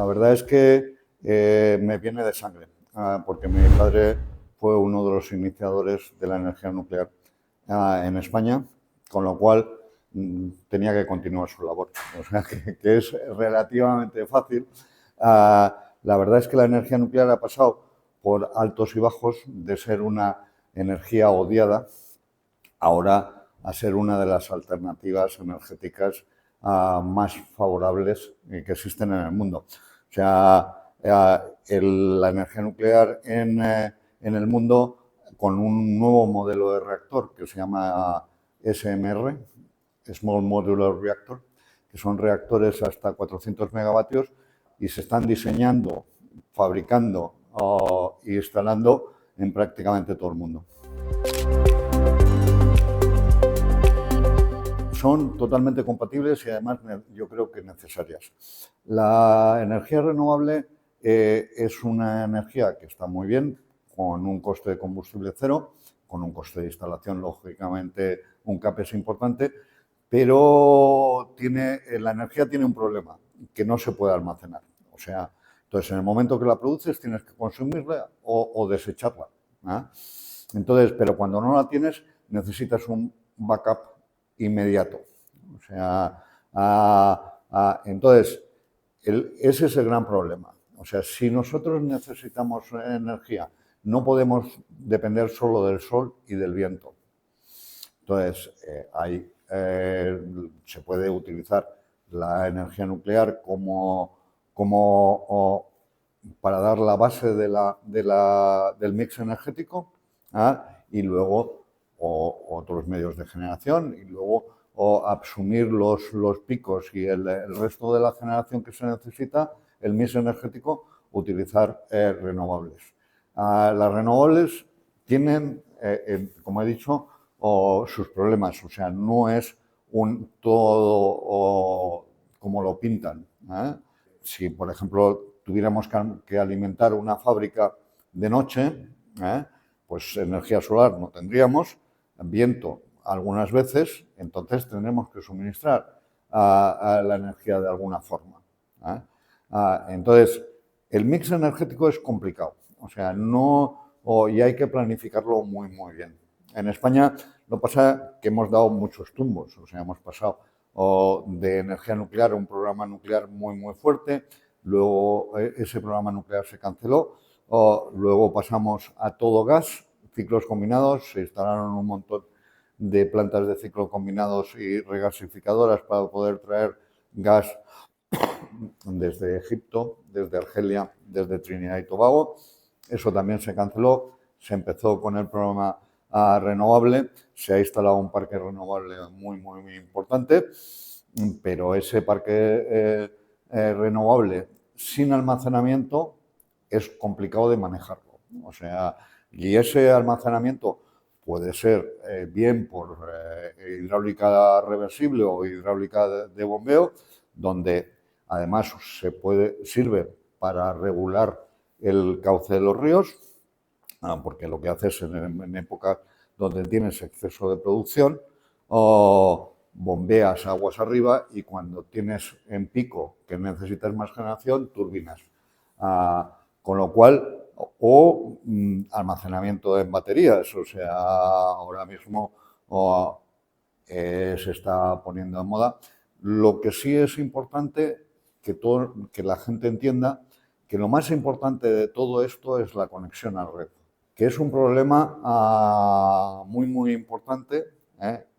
verdad es que me viene de sangre, porque mi padre fue uno de los iniciadores de la energía nuclear en España, con lo cual tenía que continuar su labor. O sea, que es relativamente fácil. La verdad es que la energía nuclear ha pasado por altos y bajos de ser una energía odiada ahora a ser una de las alternativas energéticas más favorables que existen en el mundo. O sea, la energía nuclear en el mundo, con un nuevo modelo de reactor que se llama SMR, Small Modular Reactor, que son reactores hasta 400 megavatios y se están diseñando, fabricando e instalando en prácticamente todo el mundo. Son totalmente compatibles y además yo creo que necesarias. La energía renovable es una energía que está muy bien, con un coste de combustible cero, con un coste de instalación, lógicamente, un CAPEX importante, pero la energía tiene un problema, que no se puede almacenar. O sea, entonces en el momento que la produces tienes que consumirla o desecharla. Entonces, pero cuando no la tienes, necesitas un backup inmediato. O sea, entonces, ese es el gran problema. O sea, si nosotros necesitamos energía, no podemos depender solo del sol y del viento. Entonces, se puede utilizar la energía nuclear para dar la base del mix energético, y luego otros medios de generación, y luego asumir los picos y el resto de la generación que se necesita, el mix energético, utilizar renovables. Las renovables tienen, como he dicho, sus problemas, o sea, no es un todo como lo pintan. Si, por ejemplo, tuviéramos que alimentar una fábrica de noche, pues energía solar no tendríamos, viento algunas veces, entonces tendremos que suministrar a la energía de alguna forma. Entonces, el mix energético es complicado, o sea, y hay que planificarlo muy, muy bien. En España lo pasa que hemos dado muchos tumbos, o sea, hemos pasado de energía nuclear a un programa nuclear muy, muy fuerte, luego ese programa nuclear se canceló, luego pasamos a todo gas, ciclos combinados, se instalaron un montón de plantas de ciclo combinados y regasificadoras para poder traer gas desde Egipto, desde Argelia, desde Trinidad y Tobago. Eso también se canceló, se empezó con el programa renovable, se ha instalado un parque renovable muy, muy, muy importante, pero ese parque renovable sin almacenamiento es complicado de manejarlo. O sea, y ese almacenamiento puede ser bien por hidráulica reversible o hidráulica de bombeo, donde además sirve para regular el cauce de los ríos, porque lo que haces en épocas donde tienes exceso de producción, bombeas aguas arriba y cuando tienes en pico que necesitas más generación, turbinas. Con lo cual, almacenamiento en baterías, o sea, ahora mismo se está poniendo en moda. Lo que sí es importante que la gente entienda que lo más importante de todo esto es la conexión a la red, que es un problema muy, muy importante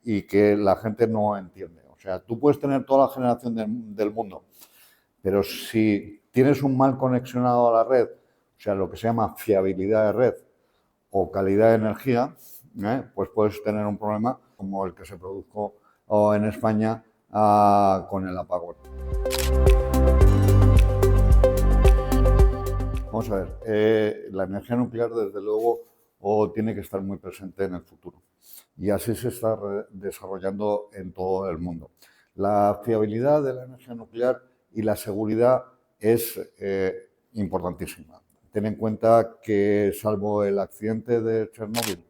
y que la gente no entiende. O sea, tú puedes tener toda la generación del mundo, pero si tienes un mal conexionado a la red, o sea, lo que se llama fiabilidad de red o calidad de energía, pues puedes tener un problema como el que se produjo en España con el apagón. Vamos a ver, la energía nuclear desde luego tiene que estar muy presente en el futuro y así se está desarrollando en todo el mundo. La fiabilidad de la energía nuclear y la seguridad es importantísima. Ten en cuenta que salvo el accidente de Chernóbil,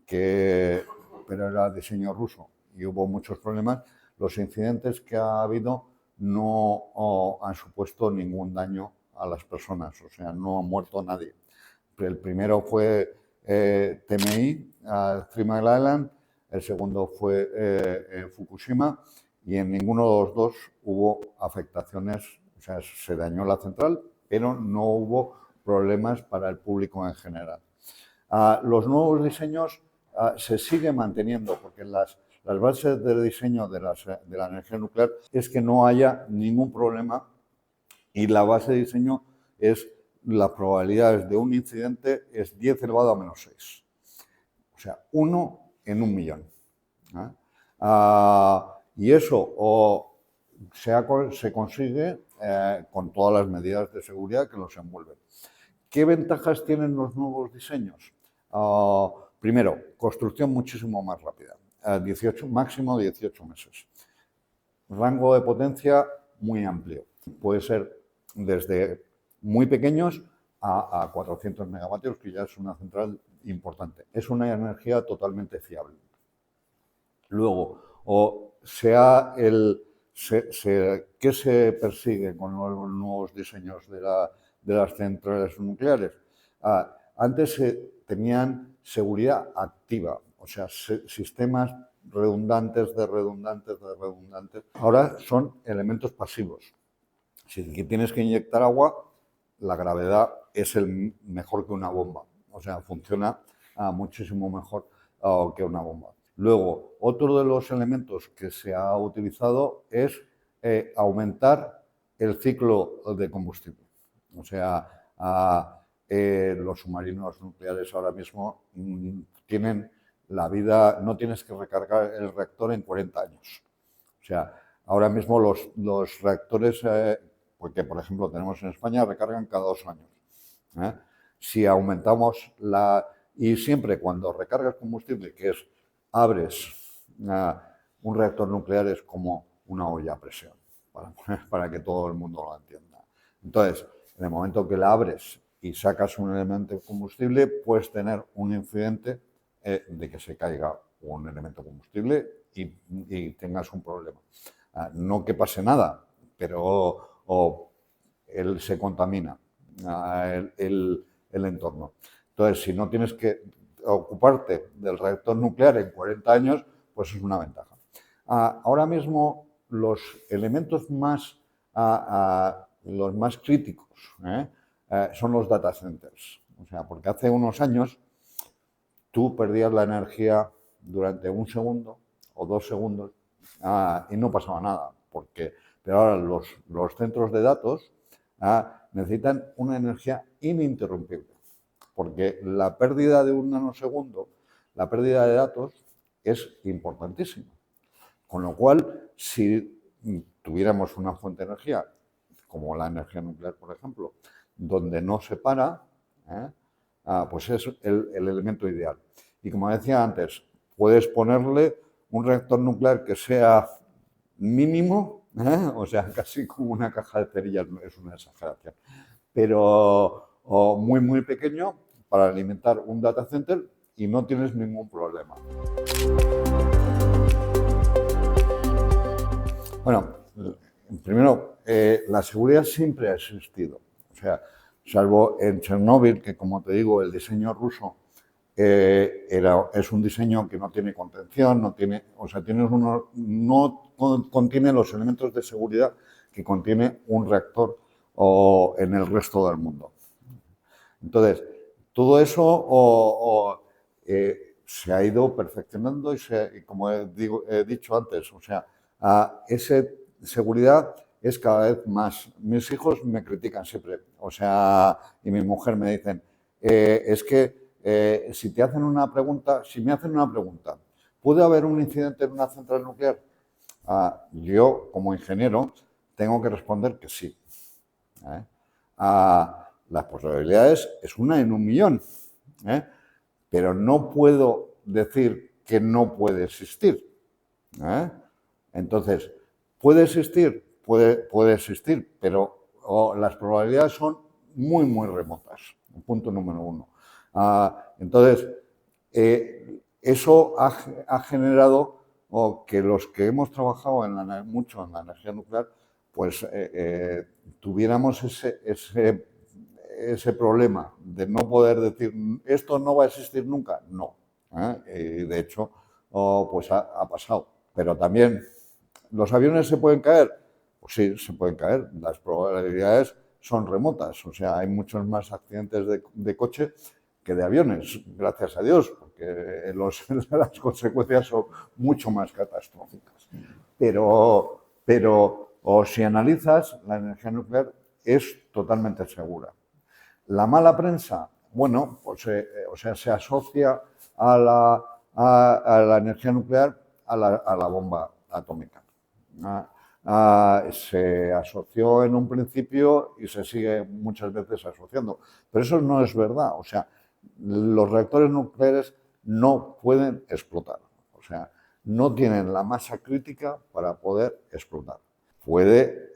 pero era diseño ruso y hubo muchos problemas, los incidentes que ha habido no han supuesto ningún daño a las personas, o sea, no ha muerto nadie. El primero fue TMI, Three Mile Island, el segundo fue Fukushima, y en ninguno de los dos hubo afectaciones, o sea, se dañó la central, pero no hubo problemas para el público en general. Los nuevos diseños se siguen manteniendo, porque las bases de diseño de la energía nuclear es que no haya ningún problema, y la base de diseño es las probabilidades de un incidente es 10 elevado a menos 6. O sea, 1 en 1.000.000. Y eso se consigue con todas las medidas de seguridad que los envuelven. ¿Qué ventajas tienen los nuevos diseños? Primero, construcción muchísimo más rápida, máximo 18 meses. Rango de potencia muy amplio. Puede ser desde muy pequeños a 400 megavatios, que ya es una central importante. Es una energía totalmente fiable. Luego, ¿qué se persigue con los nuevos diseños de las centrales nucleares? Antes tenían seguridad activa, o sea, sistemas redundantes de redundantes de redundantes. Ahora son elementos pasivos. Si tienes que inyectar agua, la gravedad es mejor que una bomba. O sea, funciona muchísimo mejor que una bomba. Luego, otro de los elementos que se ha utilizado es aumentar el ciclo de combustible. O sea, los submarinos nucleares ahora mismo tienen la vida, no tienes que recargar el reactor en 40 años. O sea, ahora mismo los reactores, porque por ejemplo tenemos en España, recargan cada 2 años. Si aumentamos y siempre cuando recargas combustible, que es abres un reactor nuclear, es como una olla a presión, para que todo el mundo lo entienda. Entonces, en el momento que la abres y sacas un elemento de combustible, puedes tener un incidente de que se caiga un elemento de combustible y tengas un problema. No que pase nada, pero él se contamina el entorno. Entonces, si no tienes que ocuparte del reactor nuclear en 40 años, pues es una ventaja. Ahora mismo los elementos los más críticos son los data centers. O sea, porque hace unos años tú perdías la energía durante 1 segundo o 2 segundos y no pasaba nada. Pero ahora los centros de datos necesitan una energía ininterrumpible, porque la pérdida de 1 nanosegundo, la pérdida de datos, es importantísima. Con lo cual, si tuviéramos una fuente de energía, como la energía nuclear, por ejemplo, donde no se para, pues es el elemento ideal. Y como decía antes, puedes ponerle un reactor nuclear que sea mínimo, o sea, casi como una caja de cerillas, es una exageración, pero muy, muy pequeño para alimentar un data center y no tienes ningún problema. Bueno, primero, la seguridad siempre ha existido. O sea, salvo en Chernóbil, que como te digo, el diseño ruso es un diseño que no tiene contención, no contiene los elementos de seguridad que contiene un reactor en el resto del mundo. Entonces, todo eso se ha ido perfeccionando y como he dicho antes, o sea, esa seguridad es cada vez más. Mis hijos me critican siempre, o sea, y mi mujer me dicen, es que si me hacen una pregunta, ¿puede haber un incidente en una central nuclear? Yo, como ingeniero, tengo que responder que sí. Las posibilidades es 1 en 1.000.000, pero no puedo decir que no puede existir. Entonces, ¿puede existir? Puede existir, pero las probabilidades son muy, muy remotas. Punto número 1. Entonces, eso ha generado que los que hemos trabajado mucho en la energía nuclear pues tuviéramos ese problema de no poder decir esto no va a existir nunca, no. Y de hecho, pues ha pasado. Pero también, ¿los aviones se pueden caer? Pues sí, se pueden caer. Las probabilidades son remotas. O sea, hay muchos más accidentes de coche que de aviones, gracias a Dios, porque las consecuencias son mucho más catastróficas. Pero o si analizas, la energía nuclear es totalmente segura. La mala prensa, bueno, pues o sea, se asocia a la energía nuclear a la bomba atómica. Se asoció en un principio y se sigue muchas veces asociando. Pero eso no es verdad. O sea, los reactores nucleares no pueden explotar. O sea, no tienen la masa crítica para poder explotar. Puede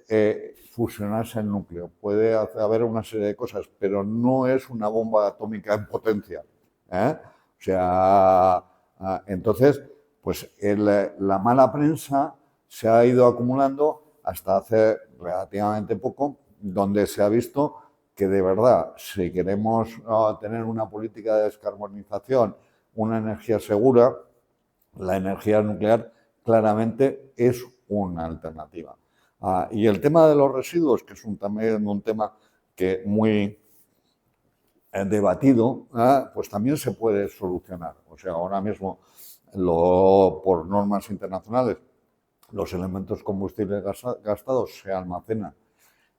fusionarse el núcleo, puede haber una serie de cosas, pero no es una bomba atómica en potencia. O sea, entonces, pues la mala prensa se ha ido acumulando hasta hace relativamente poco, donde se ha visto que de verdad, si queremos tener una política de descarbonización, una energía segura, la energía nuclear claramente es una alternativa. Y el tema de los residuos, que es también un tema que muy debatido, pues también se puede solucionar. O sea, ahora mismo, por normas internacionales, los elementos combustibles gastados se almacenan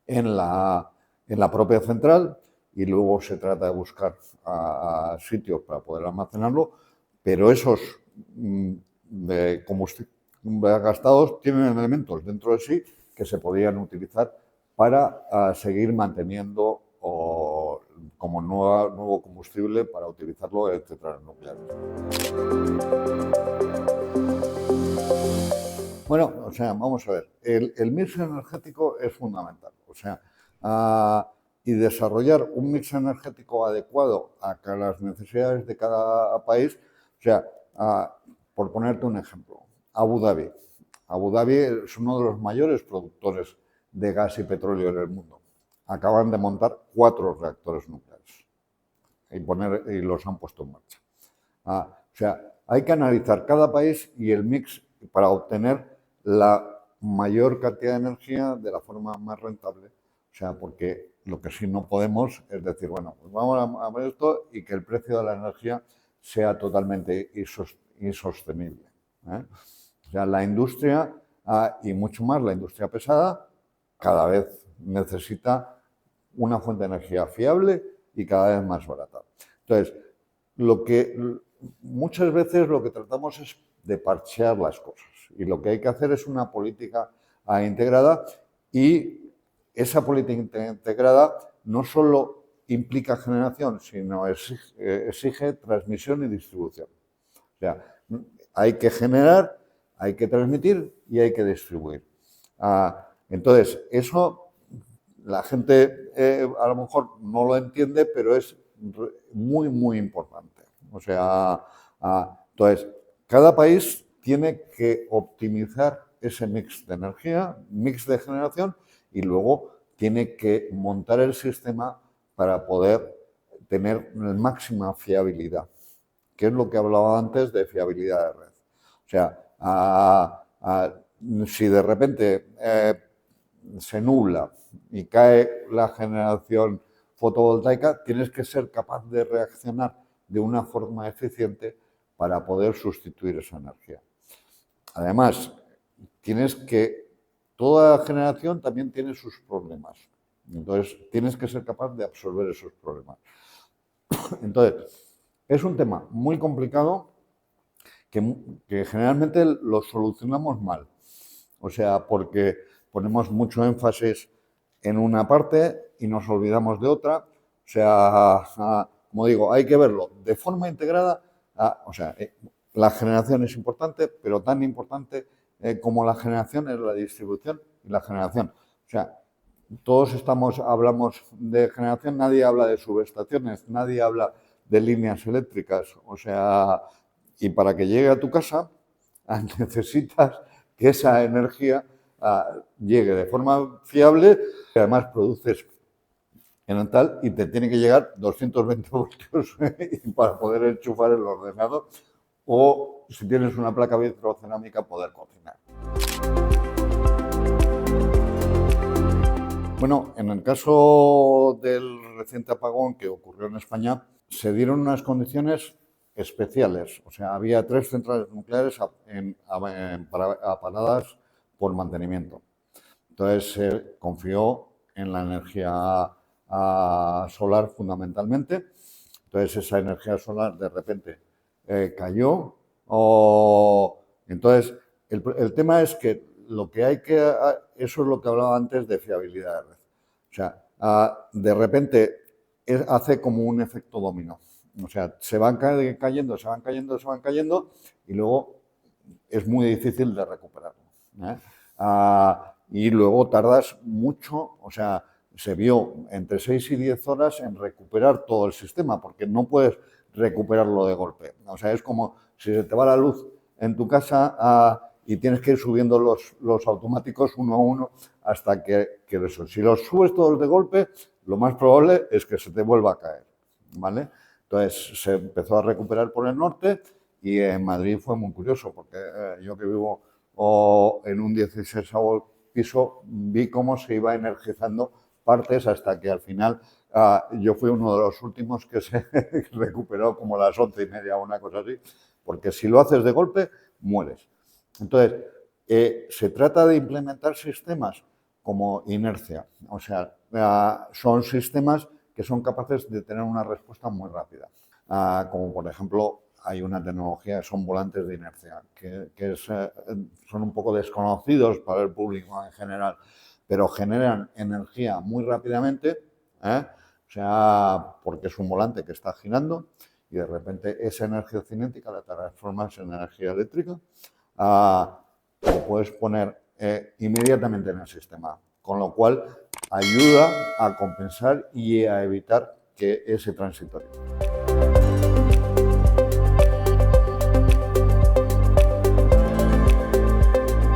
en la propia central y luego se trata de buscar sitios para poder almacenarlo, pero esos de combustibles gastados tienen elementos dentro de sí que se podrían utilizar para seguir manteniendo como nuevo combustible para utilizarlo en centrales nucleares. Bueno, o sea, vamos a ver, el mix energético es fundamental, o sea, y desarrollar un mix energético adecuado a las necesidades de cada país, o sea, por ponerte un ejemplo, Abu Dhabi. Abu Dhabi es uno de los mayores productores de gas y petróleo en el mundo. Acaban de montar 4 reactores nucleares y los han puesto en marcha. O sea, hay que analizar cada país y el mix para obtener la mayor cantidad de energía de la forma más rentable. O sea, porque lo que sí no podemos es decir, bueno, pues vamos a ver esto y que el precio de la energía sea totalmente insostenible. O sea, la industria, y mucho más la industria pesada, cada vez necesita una fuente de energía fiable y cada vez más barata. Entonces, muchas veces lo que tratamos es de parchear las cosas y lo que hay que hacer es una política integrada y esa política integrada no solo implica generación, sino exige transmisión y distribución. O sea, hay que generar, hay que transmitir y hay que distribuir. Entonces, eso la gente a lo mejor no lo entiende, pero es muy, muy importante. O sea, entonces, cada país tiene que optimizar ese mix de energía, mix de generación, y luego tiene que montar el sistema para poder tener máxima fiabilidad, que es lo que hablaba antes de fiabilidad de red. O sea, si de repente se nubla y cae la generación fotovoltaica, tienes que ser capaz de reaccionar de una forma eficiente para poder sustituir esa energía. Además, toda generación también tiene sus problemas. Entonces, tienes que ser capaz de absorber esos problemas. Entonces, es un tema muy complicado que generalmente lo solucionamos mal. O sea, porque ponemos mucho énfasis en una parte y nos olvidamos de otra. O sea, como digo, hay que verlo de forma integrada. O sea, la generación es importante, pero tan importante como la generación es la distribución y la generación. O sea, todos hablamos de generación, nadie habla de subestaciones, nadie habla de líneas eléctricas. O sea, y para que llegue a tu casa necesitas que esa energía llegue de forma fiable, y además produces en tal y te tiene que llegar 220 voltios para poder enchufar el ordenador o, si tienes una placa vitrocerámica, poder cocinar. Bueno, en el caso del reciente apagón que ocurrió en España, se dieron unas condiciones especiales. O sea, había 3 centrales nucleares apagadas por mantenimiento. Entonces se confió en la energía solar fundamentalmente. Entonces esa energía solar de repente cayó. Entonces el tema es que lo que hay que, eso es lo que hablaba antes de fiabilidad de red. O sea, de repente hace como un efecto dominó. O sea, se van cayendo, se van cayendo, se van cayendo y luego es muy difícil de recuperarlo. Y luego tardas mucho, o sea, se vio entre 6 y 10 horas en recuperar todo el sistema, porque no puedes recuperarlo de golpe. O sea, es como si se te va la luz en tu casa y tienes que ir subiendo los automáticos uno a uno hasta que eso. Si los subes todos de golpe, lo más probable es que se te vuelva a caer, ¿vale? Entonces se empezó a recuperar por el norte y en Madrid fue muy curioso, porque yo que vivo en un 16º piso, vi cómo se iba energizando partes hasta que al final yo fui uno de los últimos que se recuperó como a las 11:30 o una cosa así, porque si lo haces de golpe, mueres. Entonces, se trata de implementar sistemas como inercia, o sea, son sistemas que son capaces de tener una respuesta muy rápida, como por ejemplo hay una tecnología, son volantes de inercia, que son un poco desconocidos para el público en general, pero generan energía muy rápidamente, o sea, porque es un volante que está girando y de repente esa energía cinética la transformas en energía eléctrica, lo puedes poner inmediatamente en el sistema, con lo cual ayuda a compensar y a evitar que ese transitorio.